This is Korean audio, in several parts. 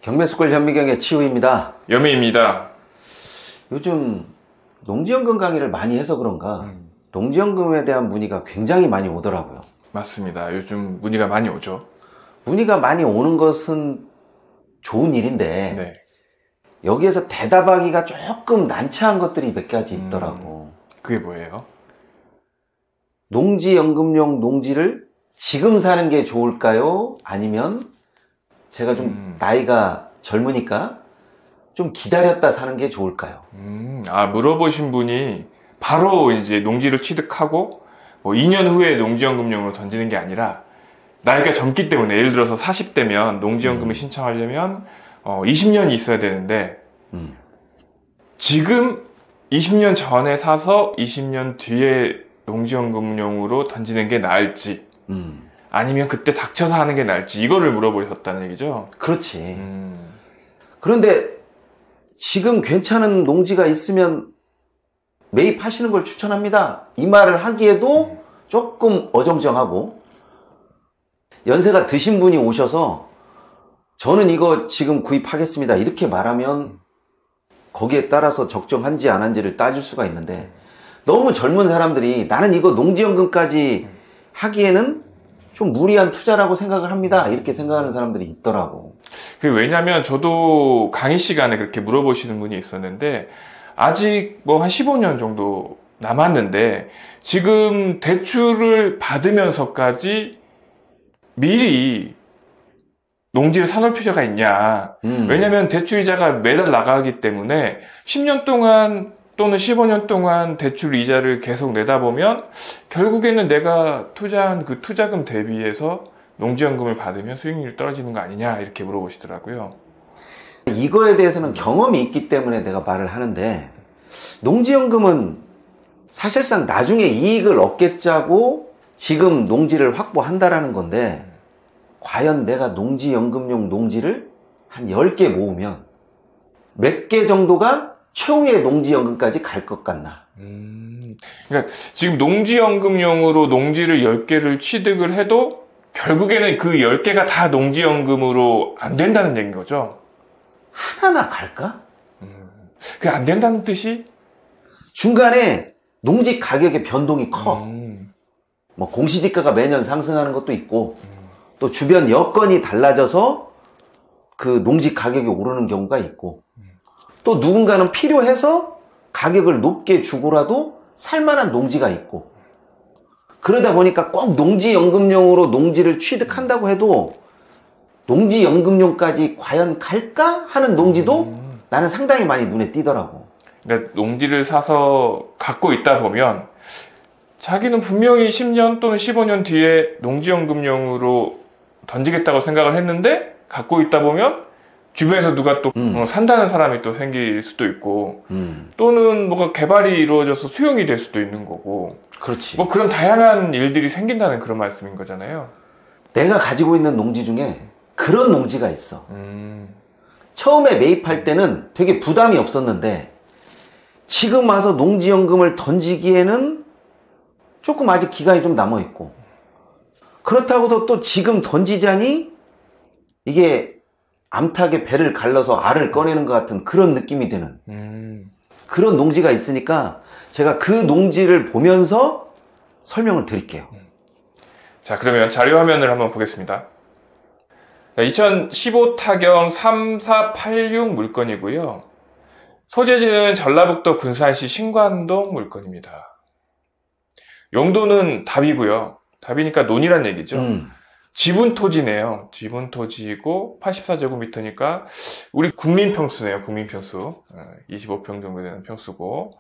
경매스쿨 현미경의 치우입니다. 여미입니다. 요즘 농지연금 강의를 많이 해서 그런가 농지연금에 대한 문의가 굉장히 많이 오더라고요. 맞습니다. 요즘 문의가 많이 오죠. 문의가 많이 오는 것은 좋은 일인데 네. 여기에서 대답하기가 조금 난처한 것들이 몇 가지 있더라고. 그게 뭐예요? 농지연금용 농지를 지금 사는 게 좋을까요? 아니면 제가 좀 나이가 젊으니까 좀 기다렸다 사는 게 좋을까요? 물어보신 분이 바로 이제 농지를 취득하고 뭐 2년 후에 농지연금용으로 던지는 게 아니라 나이가 젊기 때문에, 예를 들어서 40대면 농지연금을 신청하려면 20년이 있어야 되는데 지금 20년 전에 사서 20년 뒤에 농지연금용으로 던지는 게 나을지 아니면 그때 닥쳐서 하는 게 나을지, 이거를 물어보셨다는 얘기죠? 그렇지. 그런데 지금 괜찮은 농지가 있으면 매입하시는 걸 추천합니다. 이 말을 하기에도 조금 어정쩡하고, 연세가 드신 분이 오셔서 저는 이거 지금 구입하겠습니다 이렇게 말하면 거기에 따라서 적정한지 안 한지를 따질 수가 있는데, 너무 젊은 사람들이 나는 이거 농지연금까지 하기에는 좀 무리한 투자라고 생각을 합니다 이렇게 생각하는 사람들이 있더라고. 왜냐면 저도 강의 시간에 그렇게 물어보시는 분이 있었는데, 아직 뭐 한 15년 정도 남았는데 지금 대출을 받으면서까지 미리 농지를 사놓을 필요가 있냐. 왜냐면 대출이자가 매달 나가기 때문에 10년 동안 또는 15년 동안 대출 이자를 계속 내다 보면 결국에는 내가 투자한 그 투자금 대비해서 농지연금을 받으면 수익률이 떨어지는 거 아니냐, 이렇게 물어보시더라고요. 이거에 대해서는 경험이 있기 때문에 내가 말을 하는데, 농지연금은 사실상 나중에 이익을 얻겠자고 지금 농지를 확보한다라는 건데, 과연 내가 농지연금용 농지를 한 10개 모으면 몇 개 정도가 최후의 농지연금까지 갈 것 같나? 그러니까 지금 농지연금용으로 농지를 10개를 취득을 해도 결국에는 그 10개가 다 농지연금으로 안 된다는 얘기인 거죠? 하나나 갈까? 그게 안 된다는 뜻이? 중간에 농지 가격의 변동이 커. 뭐 공시지가가 매년 상승하는 것도 있고, 또 주변 여건이 달라져서 그 농지 가격이 오르는 경우가 있고, 또 누군가는 필요해서 가격을 높게 주고라도 살만한 농지가 있고, 그러다 보니까 꼭 농지연금용으로 농지를 취득한다고 해도 농지연금용까지 과연 갈까 하는 농지도 나는 상당히 많이 눈에 띄더라고. 그러니까 농지를 사서 갖고 있다 보면 자기는 분명히 10년 또는 15년 뒤에 농지연금용으로 던지겠다고 생각을 했는데, 갖고 있다 보면 주변에서 누가 또 산다는 사람이 또 생길 수도 있고, 또는 뭐가 개발이 이루어져서 수용이 될 수도 있는 거고. 그렇지. 뭐 그런 다양한 일들이 생긴다는 그런 말씀인 거잖아요. 내가 가지고 있는 농지 중에 그런 농지가 있어. 처음에 매입할 때는 되게 부담이 없었는데 지금 와서 농지연금을 던지기에는 조금 아직 기간이 좀 남아있고, 그렇다고서 또 지금 던지자니 이게 암탉에 배를 갈라서 알을 꺼내는 것 같은 그런 느낌이 드는 그런 농지가 있으니까 제가 그 농지를 보면서 설명을 드릴게요. 자, 그러면 자료 화면을 한번 보겠습니다. 2015 타경 3486 물건이고요. 소재지는 전라북도 군산시 신관동 물건입니다. 용도는 답이고요. 답이니까 논이란 얘기죠. 지분 토지네요. 지분 토지이고 84제곱미터니까 우리 국민평수네요. 국민평수. 25평 정도 되는 평수고.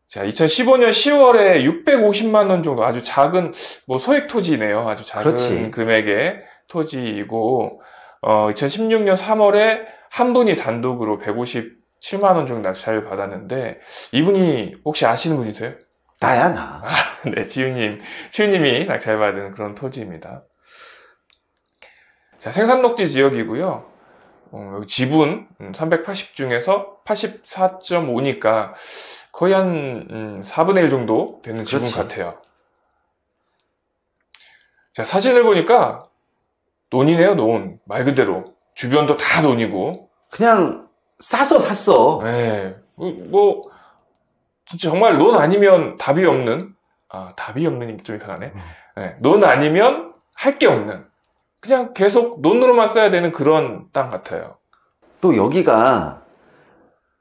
자, 2015년 10월에 650만 원 정도, 아주 작은 뭐 소액 토지네요. 아주 작은 그렇지. 금액의 토지이고, 2016년 3월에 한 분이 단독으로 157만 원 정도 낙찰을 받았는데, 이분이 혹시 아시는 분이세요? 나야, 나. 네, 치우님이 낙찰받은 그런 토지입니다. 자, 생산녹지 지역이고요. 지분 380 중에서 84.5니까 거의 한 4분의 1 정도 되는 지분 그렇지. 같아요. 자, 사진을 보니까 논이네요, 논. 말 그대로. 주변도 다 논이고. 그냥 싸서 샀어. 네. 뭐, 진짜 정말 논 아니면 답이 없는, 답이 없는 게 좀 이상하네. 네. 논 아니면 할 게 없는. 그냥 계속 논으로만 써야 되는 그런 땅 같아요. 또 여기가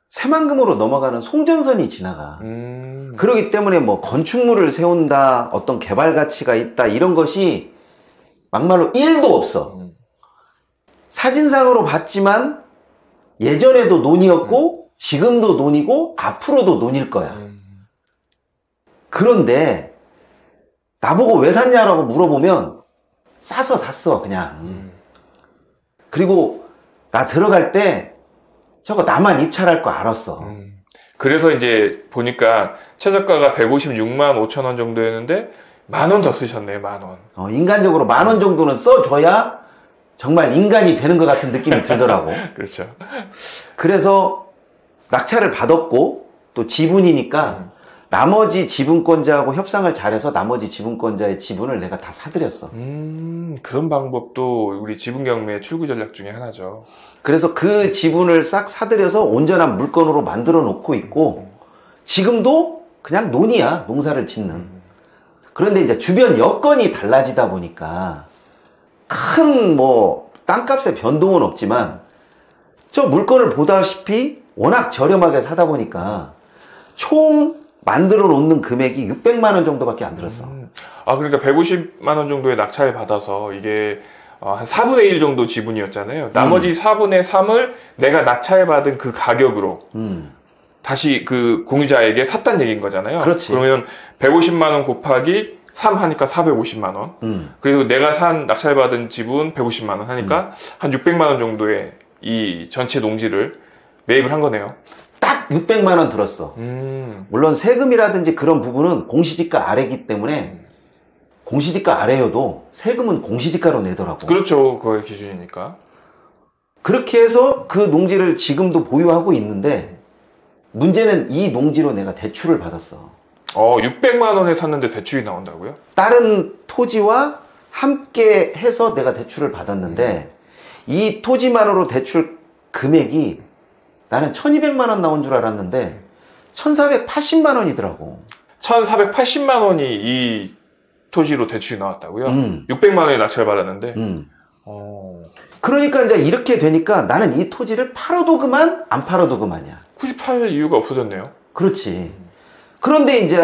새만금으로 넘어가는 송전선이 지나가. 그렇기 때문에 뭐 건축물을 세운다, 어떤 개발 가치가 있다, 이런 것이 막말로 1도 없어. 사진상으로 봤지만 예전에도 논이었고 지금도 논이고 앞으로도 논일 거야. 그런데 나보고 왜 샀냐라고 물어보면 싸서 샀어 그냥. 그리고 나 들어갈 때 저거 나만 입찰할 거 알았어. 그래서 이제 보니까 최저가가 156만 5천 원 정도였는데 10,000원 더 쓰셨네요. 10,000원. 인간적으로 10,000원 정도는 써줘야 정말 인간이 되는 것 같은 느낌이 들더라고. 그렇죠. 그래서 낙찰을 받았고 또 지분이니까 나머지 지분권자하고 협상을 잘해서 나머지 지분권자의 지분을 내가 다 사들였어. 그런 방법도 우리 지분 경매의 출구 전략 중에 하나죠. 그래서 그 지분을 싹 사들여서 온전한 물건으로 만들어 놓고 있고 지금도 그냥 논이야. 농사를 짓는. 그런데 이제 주변 여건이 달라지다 보니까 큰 뭐 땅값의 변동은 없지만 저 물건을 보다시피 워낙 저렴하게 사다 보니까 총 만들어 놓는 금액이 600만 원 정도밖에 안 들었어. 그러니까 150만 원 정도의 낙찰을 받아서 이게 한 4분의 1 정도 지분이었잖아요. 나머지 4분의 3을 내가 낙찰받은 그 가격으로 다시 그 공유자에게 샀다는 얘기인 거잖아요. 그렇지. 그러면 150만 원 곱하기 3 하니까 450만 원. 그리고 내가 산 낙찰받은 지분 150만 원 하니까 한 600만 원 정도의 이 전체 농지를 매입을 한 거네요. 딱 600만 원 들었어. 물론 세금이라든지 그런 부분은 공시지가 아래기 때문에 공시지가 아래여도 세금은 공시지가로 내더라고. 그렇죠. 그거의 기준이니까. 그렇게 해서 그 농지를 지금도 보유하고 있는데 문제는 이 농지로 내가 대출을 받았어. 600만 원에 샀는데 대출이 나온다고요? 다른 토지와 함께 해서 내가 대출을 받았는데 이 토지만으로 대출 금액이 나는 1200만 원 나온 줄 알았는데 1480만 원이더라고. 1480만 원이 이 토지로 대출이 나왔다고요? 600만 원에 낙찰 받았는데. 그러니까 이제 이렇게 되니까 나는 이 토지를 팔아도 그만, 안 팔아도 그만이야. 굳이 팔 이유가 없어졌네요. 그렇지. 그런데 이제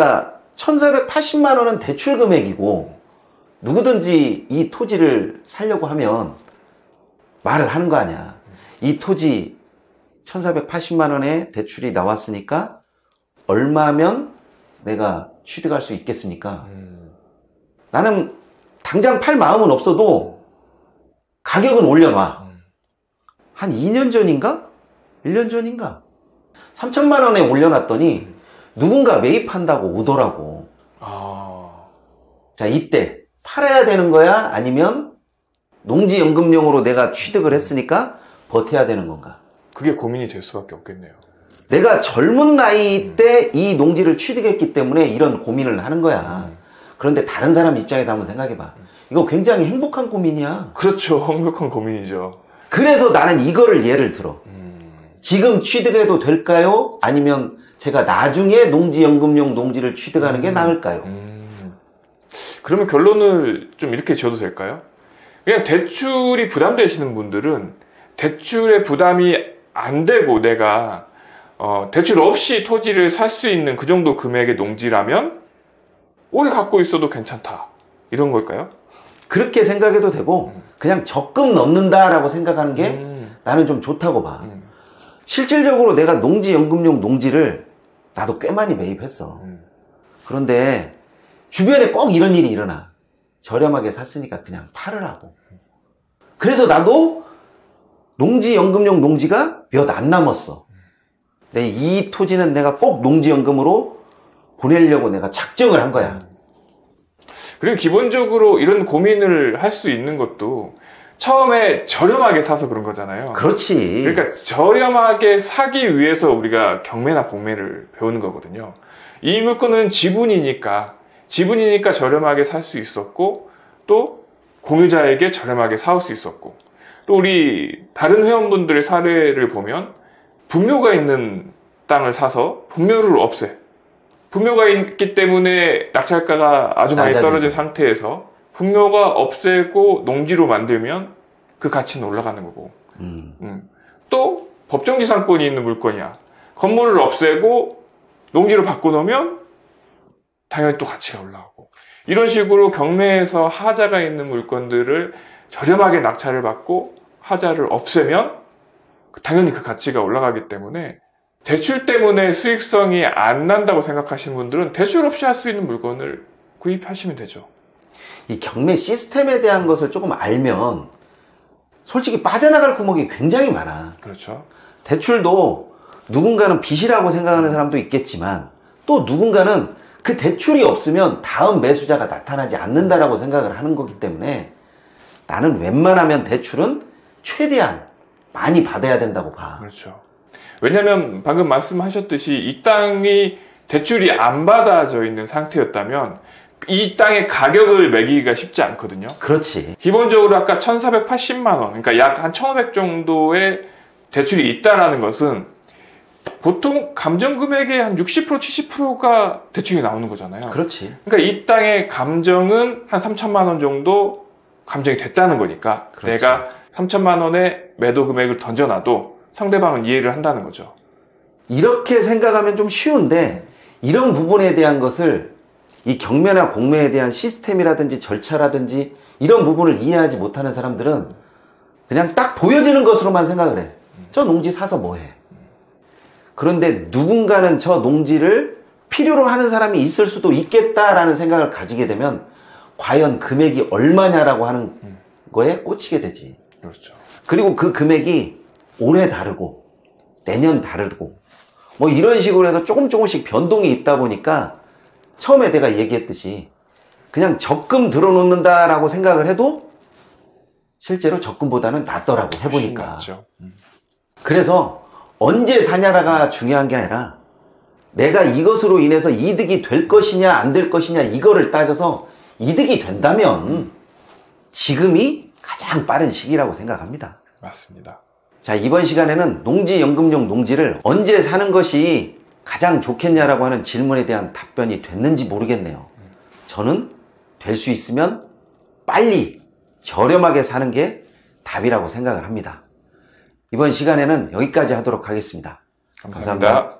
1480만 원은 대출 금액이고 누구든지 이 토지를 사려고 하면 말을 하는 거 아니야. 이 토지 1480만 원에 대출이 나왔으니까 얼마면 내가 취득할 수 있겠습니까? 나는 당장 팔 마음은 없어도 가격은 올려놔. 한 2년 전인가? 1년 전인가? 3천만 원에 올려놨더니 누군가 매입한다고 오더라고. 자, 이때 팔아야 되는 거야? 아니면 농지연금용으로 내가 취득을 했으니까 버텨야 되는 건가? 그게 고민이 될 수밖에 없겠네요. 내가 젊은 나이 때 이 농지를 취득했기 때문에 이런 고민을 하는 거야. 그런데 다른 사람 입장에서 한번 생각해봐. 이거 굉장히 행복한 고민이야. 그렇죠. 행복한 고민이죠. 그래서 나는 이거를 예를 들어. 지금 취득해도 될까요? 아니면 제가 나중에 농지연금용 농지를 취득하는 게 나을까요? 그러면 결론을 좀 이렇게 지어도 될까요? 그냥 대출이 부담되시는 분들은 대출의 부담이 안 되고 내가 대출 없이 토지를 살 수 있는 그 정도 금액의 농지라면 오래 갖고 있어도 괜찮다. 이런 걸까요? 그렇게 생각해도 되고 그냥 적금 넣는다라고 생각하는 게 나는 좀 좋다고 봐. 실질적으로 내가 농지연금용 농지를 나도 꽤 많이 매입했어. 그런데 주변에 꼭 이런 일이 일어나. 저렴하게 샀으니까 그냥 팔으라고. 그래서 나도 농지연금용 농지가 몇 안 남았어. 근데 이 토지는 내가 꼭 농지연금으로 보내려고 내가 작정을 한 거야. 그리고 기본적으로 이런 고민을 할 수 있는 것도 처음에 저렴하게 사서 그런 거잖아요. 그렇지. 그러니까 저렴하게 사기 위해서 우리가 경매나 공매를 배우는 거거든요. 이 물건은 지분이니까 저렴하게 살 수 있었고 또 공유자에게 저렴하게 사올 수 있었고 또 우리 다른 회원분들의 사례를 보면 분묘가 있는 땅을 사서 분묘를 없애. 분묘가 있기 때문에 낙찰가가 아주 많이 떨어진 상태에서 분묘가 없애고 농지로 만들면 그 가치는 올라가는 거고. 또 법정지상권이 있는 물건이야. 건물을 없애고 농지로 바꿔놓으면 당연히 또 가치가 올라가고. 이런 식으로 경매에서 하자가 있는 물건들을 저렴하게 낙찰을 받고 하자를 없애면 당연히 그 가치가 올라가기 때문에 대출 때문에 수익성이 안 난다고 생각하시는 분들은 대출 없이 할 수 있는 물건을 구입하시면 되죠. 이 경매 시스템에 대한 것을 조금 알면 솔직히 빠져나갈 구멍이 굉장히 많아. 그렇죠. 대출도 누군가는 빚이라고 생각하는 사람도 있겠지만 또 누군가는 그 대출이 없으면 다음 매수자가 나타나지 않는다라고 생각을 하는 거기 때문에 나는 웬만하면 대출은 최대한 많이 받아야 된다고 봐. 그렇죠. 왜냐하면 방금 말씀하셨듯이 이 땅이 대출이 안 받아져 있는 상태였다면 이 땅의 가격을 매기기가 쉽지 않거든요. 그렇지. 기본적으로 아까 1,480만 원, 그러니까 약 한 1,500 정도의 대출이 있다라는 것은 보통 감정금액의 한 60%, 70%가 대출이 나오는 거잖아요. 그렇지. 그러니까 이 땅의 감정은 한 3,000만 원 정도 감정이 됐다는 거니까 그렇지. 내가 3,000만 원의 매도 금액을 던져놔도 상대방은 이해를 한다는 거죠. 이렇게 생각하면 좀 쉬운데 이런 부분에 대한 것을 이 경매나 공매에 대한 시스템이라든지 절차라든지 이런 부분을 이해하지 못하는 사람들은 그냥 딱 보여지는 것으로만 생각을 해. 저 농지 사서 뭐 해? 그런데 누군가는 저 농지를 필요로 하는 사람이 있을 수도 있겠다라는 생각을 가지게 되면 과연 금액이 얼마냐라고 하는 거에 꽂히게 되지. 그렇죠. 그리고 그 금액이 올해 다르고 내년 다르고 뭐 이런 식으로 해서 조금씩 변동이 있다 보니까 처음에 내가 얘기했듯이 그냥 적금 들어놓는다라고 생각을 해도 실제로 적금보다는 낫더라고 해보니까. 그래서 언제 사냐가 중요한 게 아니라 내가 이것으로 인해서 이득이 될 것이냐 안 될 것이냐 이거를 따져서 이득이 된다면 지금이 가장 빠른 시기라고 생각합니다. 맞습니다. 자, 이번 시간에는 농지연금용 농지를 언제 사는 것이 가장 좋겠냐라고 하는 질문에 대한 답변이 됐는지 모르겠네요. 저는 될 수 있으면 빨리 저렴하게 사는 게 답이라고 생각을 합니다. 이번 시간에는 여기까지 하도록 하겠습니다. 감사합니다.